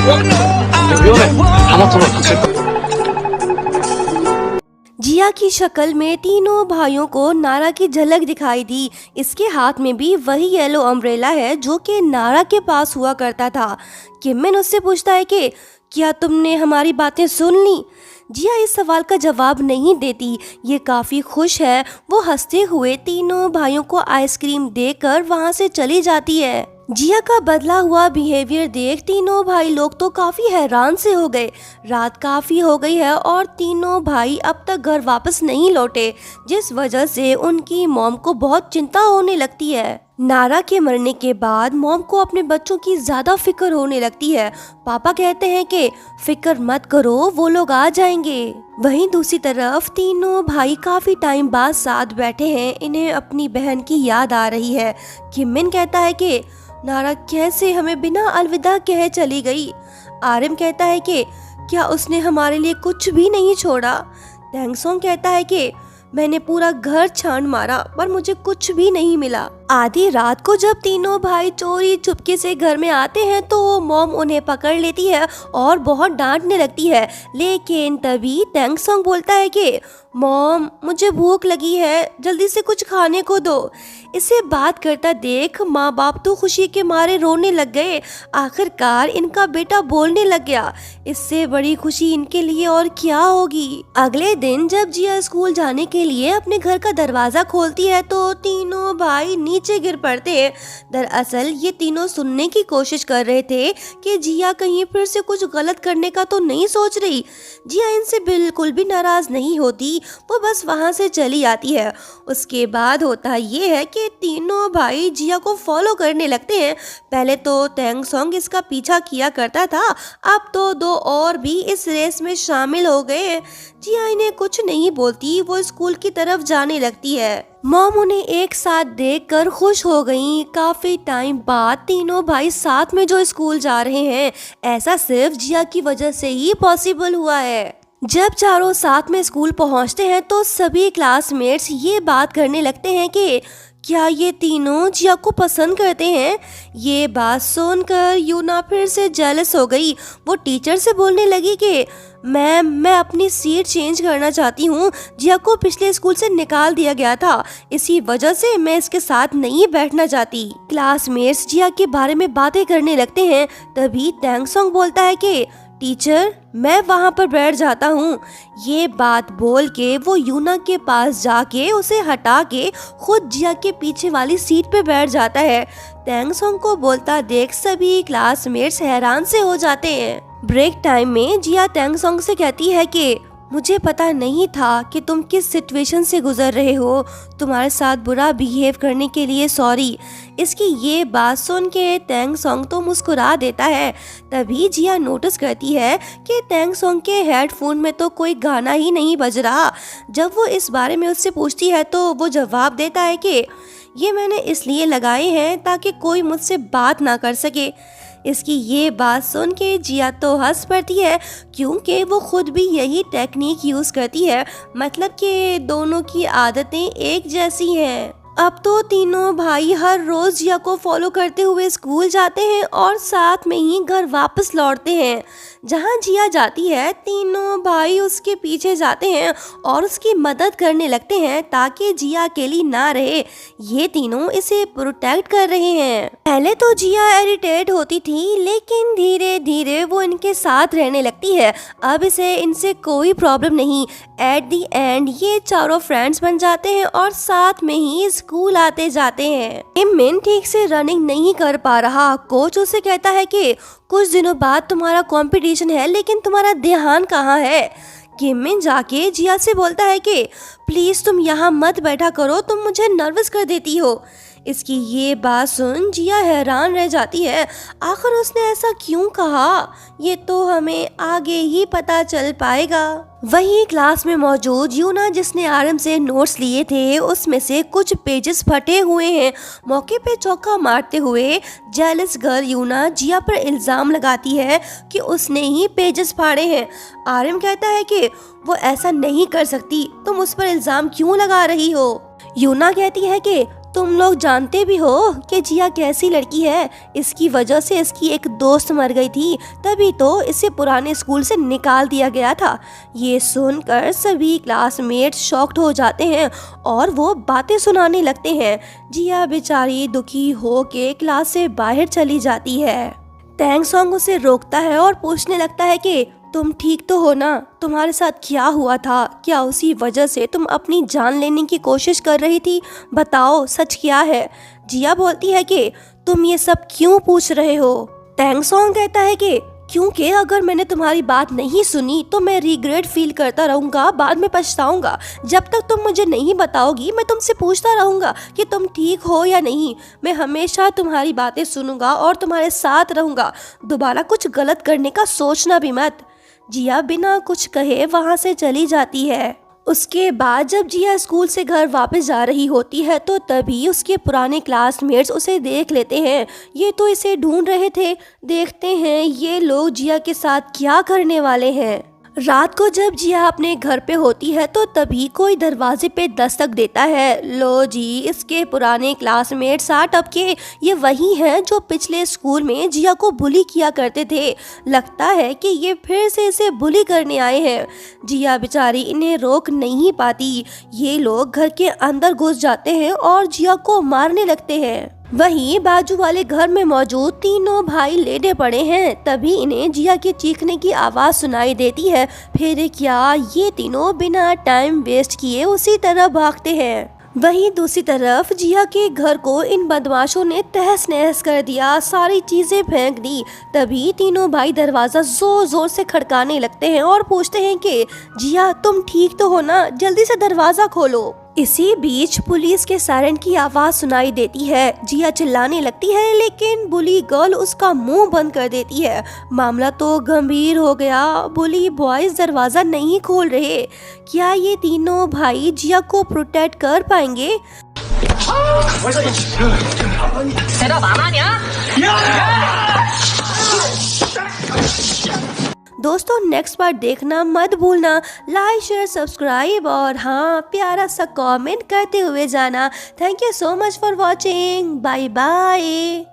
위험해. 다마토가 다칠 거야. जिया की शक्ल में तीनों भाइयों को नारा की झलक दिखाई दी। इसके हाथ में भी वही येलो अम्ब्रेला है जो कि नारा के पास हुआ करता था। किमिन उससे पूछता है कि क्या तुमने हमारी बातें सुन ली? जिया इस सवाल का जवाब नहीं देती। ये काफ़ी खुश है। वो हंसते हुए तीनों भाइयों को आइसक्रीम देकर वहाँ से चली जाती है। जिया का बदला हुआ बिहेवियर देख तीनों भाई लोग तो काफी हैरान से हो गए। रात काफी हो गई है और तीनों भाई अब तक घर वापस नहीं लौटे, जिस वजह से उनकी मॉम को बहुत चिंता होने लगती है। नारा के मरने के बाद मॉम को अपने बच्चों की ज्यादा फिक्र होने लगती है। पापा कहते हैं कि फिक्र मत करो, वो लोग आ जाएंगे। वहीं दूसरी तरफ तीनों भाई काफी टाइम बाद साथ बैठे हैं। इन्हें अपनी बहन की याद आ रही है। किमिन कहता है कि नारा कैसे हमें बिना अलविदा कहे चली गई। आरिम कहता है कि क्या उसने हमारे लिए कुछ भी नहीं छोड़ा। टेंगसोंग कहता है कि मैंने पूरा घर छान मारा पर मुझे कुछ भी नहीं मिला। आधी रात को जब तीनों भाई चोरी चुपके से घर में आते हैं तो मॉम उन्हें पकड़ लेती है और बहुत डांटने लगती है। लेकिन तभी टेंगसोंग बोलता है कि मॉम मुझे भूख लगी है, जल्दी से कुछ खाने को दो। इसे बात करता देख माँ बाप तो खुशी के मारे रोने लग गए। आखिरकार इनका बेटा बोलने लग गया। इससे बड़ी खुशी इनके लिए और क्या होगी। अगले दिन जब जिया स्कूल जाने के लिए अपने घर का दरवाजा खोलती है तो तीनों भाई नीचे गिर पड़ते हैं। दरअसल ये तीनों सुनने की कोशिश कर रहे थे कि जिया कहीं फिर से कुछ गलत करने का तो नहीं सोच रही। जिया इनसे बिल्कुल भी नाराज नहीं होती, वो बस वहां से चली आती है। उसके बाद होता ये है कि तीनों भाई जिया को फॉलो करने लगते हैं। पहले तो टेंगसोंग इसका पीछा किया करता था, अब तो दो और भी इस रेस में शामिल हो गए। जिया इन्हें कुछ नहीं बोलती, वो स्कूल की तरफ जाने लगती है। मॉम उन्हें एक साथ देखकर खुश हो गईं। काफी टाइम बाद तीनों भाई साथ में जो स्कूल जा रहे हैं, ऐसा सिर्फ जिया की वजह से ही पॉसिबल हुआ है। जब चारों साथ में स्कूल पहुंचते हैं तो सभी क्लासमेट्स ये बात करने लगते हैं कि क्या ये तीनों जिया को पसंद करते हैं। ये बात सुनकर यूना फिर से जेलस हो गई। वो टीचर से बोलने लगी कि मैम मैं अपनी सीट चेंज करना चाहती हूँ। जिया को पिछले स्कूल से निकाल दिया गया था, इसी वजह से मैं इसके साथ नहीं बैठना चाहती। क्लासमेट्स जिया के बारे में बातें करने लगते हैं। तभी टेंगसोंग बोलता है कि टीचर मैं वहाँ पर बैठ जाता हूँ। ये बात बोल के वो यूना के पास जाके उसे हटा के खुद जिया के पीछे वाली सीट पे बैठ जाता है। टेंगसोंग को बोलता देख सभी क्लासमेट्स हैरान से हो जाते हैं। ब्रेक टाइम में जिया टेंगसोंग से कहती है कि मुझे पता नहीं था कि तुम किस सिचुएशन से गुजर रहे हो। तुम्हारे साथ बुरा बिहेव करने के लिए सॉरी। इसकी ये बात सुन के टेंगसोंग तो मुस्कुरा देता है। तभी जिया नोटिस करती है कि टेंगसोंग के हेडफोन में तो कोई गाना ही नहीं बज रहा। जब वो इस बारे में उससे पूछती है तो वो जवाब देता है कि ये मैंने इसलिए लगाए हैं ताकि कोई मुझसे बात ना कर सके। इसकी ये बात सुन के जिया तो हंस पड़ती है क्योंकि वो खुद भी यही टेक्निक यूज़ करती है। मतलब कि दोनों की आदतें एक जैसी हैं। अब तो तीनों भाई हर रोज जिया को फॉलो करते हुए स्कूल जाते हैं और साथ में ही घर वापस लौटते हैं। जहां जिया जाती है तीनों भाई उसके पीछे जाते हैं और उसकी मदद करने लगते हैं ताकि जिया अकेली ना रहे। ये तीनों इसे प्रोटेक्ट कर रहे हैं। पहले तो जिया इरिटेट होती थी लेकिन धीरे धीरे वो इनके साथ रहने लगती है। अब इसे इनसे कोई प्रॉब्लम नहीं। एट दी एंड ये चारों फ्रेंड्स बन जाते हैं और साथ में ही स्कूल आते जाते हैं। किमिन ठीक से रनिंग नहीं कर पा रहा। कोच उसे कहता है कि कुछ दिनों बाद तुम्हारा कंपटीशन है लेकिन तुम्हारा ध्यान कहाँ है। किमिन जाके जिया से बोलता है कि प्लीज तुम यहाँ मत बैठा करो, तुम मुझे नर्वस कर देती हो। इसकी ये बात सुन जिया हैरान रह जाती है। आखिर उसने ऐसा क्यों कहा, ये तो हमें आगे ही पता चल पाएगा। वहीं क्लास में मौजूद यूना जिसने आरम से नोट्स लिए थे उसमें से कुछ पेजेस फटे हुए हैं। मौके पे चौका मारते हुए जेलस गर्ल यूना जिया पर इल्जाम लगाती है कि उसने ही पेजेस फाड़े हैं। आरम कहता है कि वो ऐसा नहीं कर सकती, तुम उस पर इल्जाम क्यों लगा रही हो। यूना कहती है कि तुम लोग जानते भी हो कि जिया कैसी लड़की है। इसकी वजह से इसकी एक दोस्त मर गई थी, तभी तो इसे पुराने स्कूल से निकाल दिया गया था। ये सुनकर सभी क्लासमेट्स शॉक्ड हो जाते हैं और वो बातें सुनाने लगते हैं। जिया बेचारी दुखी हो के क्लास से बाहर चली जाती है। टैंग सॉन्ग उसे रोकता है और पूछने लगता है कि तुम ठीक तो हो ना? तुम्हारे साथ क्या हुआ था? क्या उसी वजह से तुम अपनी जान लेने की कोशिश कर रही थी? बताओ सच क्या है? जिया बोलती है कि तुम ये सब क्यों पूछ रहे हो? टैंग सॉन्ग कहता है कि क्योंकि अगर मैंने तुम्हारी बात नहीं सुनी तो मैं रिग्रेट फील करता रहूंगा, बाद में पछताऊंगा। जब तक तुम मुझे नहीं बताओगी मैं तुमसे पूछता रहूंगा कि तुम ठीक हो या नहीं। मैं हमेशा तुम्हारी बातें सुनूंगा और तुम्हारे साथ रहूंगा। दोबारा कुछ गलत करने का सोचना भी मत। जिया बिना कुछ कहे वहाँ से चली जाती है। उसके बाद जब जिया स्कूल से घर वापस जा रही होती है तो तभी उसके पुराने क्लासमेट्स उसे देख लेते हैं। ये तो इसे ढूंढ रहे थे। देखते हैं ये लोग जिया के साथ क्या करने वाले हैं। रात को जब जिया अपने घर पे होती है तो तभी कोई दरवाजे पे दस्तक देता है। लो जी, इसके पुराने क्लासमेट्स आ टपके। ये वही हैं जो पिछले स्कूल में जिया को बुली किया करते थे। लगता है कि ये फिर से इसे बुली करने आए हैं। जिया बेचारी इन्हें रोक नहीं पाती। ये लोग घर के अंदर घुस जाते हैं और जिया को मारने लगते हैं। वहीं बाजू वाले घर में मौजूद तीनों भाई लेटे पड़े हैं। तभी इन्हें जिया के चीखने की आवाज सुनाई देती है। फिर क्या ये तीनों बिना टाइम वेस्ट किए उसी तरह भागते हैं। वहीं दूसरी तरफ जिया के घर को इन बदमाशों ने तहस नहस कर दिया, सारी चीजें फेंक दी। तभी तीनों भाई दरवाजा जोर जोर से खड़काने लगते हैं और पूछते हैं कि जिया तुम ठीक तो हो ना? जल्दी से दरवाजा खोलो। इसी बीच पुलिस के सायरन की आवाज सुनाई देती है। जिया चिल्लाने लगती है लेकिन बुली गर्ल उसका मुंह बंद कर देती है। मामला तो गंभीर हो गया। बुली बॉयज दरवाजा नहीं खोल रहे। क्या ये तीनों भाई जिया को प्रोटेक्ट कर पाएंगे? दोस्तों नेक्स्ट पार्ट देखना मत भूलना। लाइक शेयर सब्सक्राइब और हाँ प्यारा सा कमेंट करते हुए जाना। Thank you so much for watching. Bye bye.